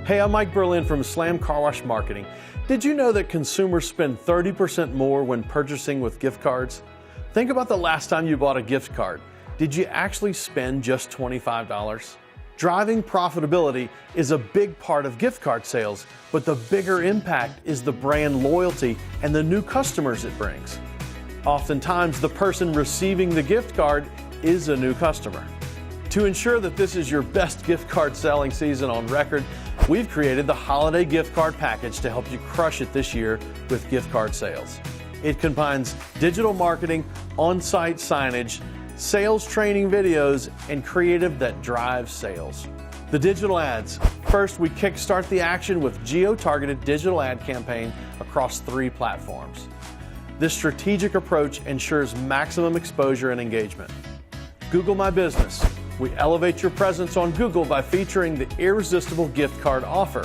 Hey, I'm Mike Berlin from Slam Car Wash Marketing. Did you know that consumers spend 30% more when purchasing with gift cards? Think about the last time you bought a gift card. Did you actually spend just $25? Driving profitability is a big part of gift card sales, but the bigger impact is the brand loyalty and the new customers it brings. Oftentimes, the person receiving the gift card is a new customer. To ensure that this is your best gift card selling season on record, we've created the Holiday Gift Card Package to help you crush it this year with gift card sales. It combines digital marketing, on-site signage, sales training videos, and creative that drives sales. The digital ads. First, we kickstart the action with geo-targeted digital ad campaign across 3 platforms. This strategic approach ensures maximum exposure and engagement. Google My Business. We elevate your presence on Google by featuring the irresistible gift card offer.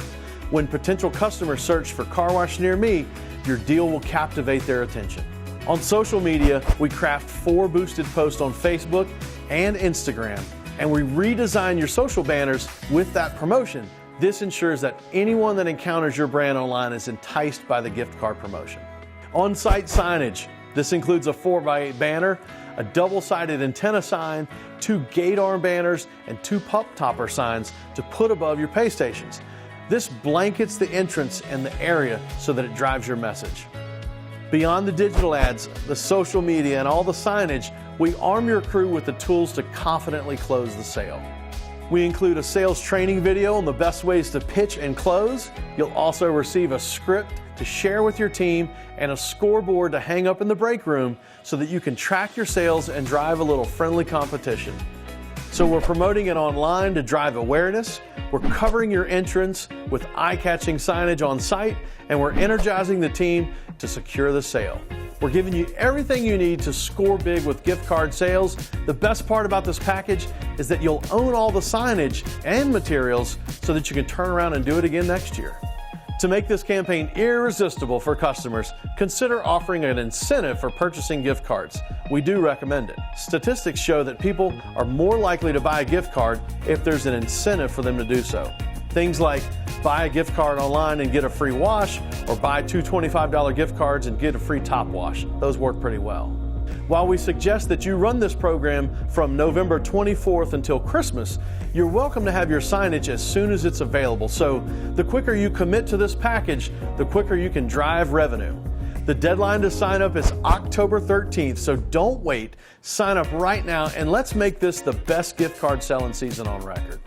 When potential customers search for car wash near me, your deal will captivate their attention. On social media, we craft 4 boosted posts on Facebook and Instagram, and we redesign your social banners with that promotion. This ensures that anyone that encounters your brand online is enticed by the gift card promotion. On-site signage. This includes a 4x8 banner, a double-sided antenna sign, 2 gate arm banners, and 2 pup topper signs to put above your pay stations. This blankets the entrance and the area so that it drives your message. Beyond the digital ads, the social media, and all the signage, we arm your crew with the tools to confidently close the sale. We include a sales training video on the best ways to pitch and close. You'll also receive a script to share with your team and a scoreboard to hang up in the break room so that you can track your sales and drive a little friendly competition. So we're promoting it online to drive awareness, we're covering your entrance with eye-catching signage on site, and we're energizing the team to secure the sale. We're giving you everything you need to score big with gift card sales. The best part about this package is that you'll own all the signage and materials so that you can turn around and do it again next year. To make this campaign irresistible for customers, consider offering an incentive for purchasing gift cards. We do recommend it. Statistics show that people are more likely to buy a gift card if there's an incentive for them to do so. Things like buy a gift card online and get a free wash, or buy 2 $25 gift cards and get a free top wash. Those work pretty well. While we suggest that you run this program from November 24th until Christmas, you're welcome to have your signage as soon as it's available. So the quicker you commit to this package, the quicker you can drive revenue. The deadline to sign up is October 13th, so don't wait. Sign up right now and let's make this the best gift card selling season on record.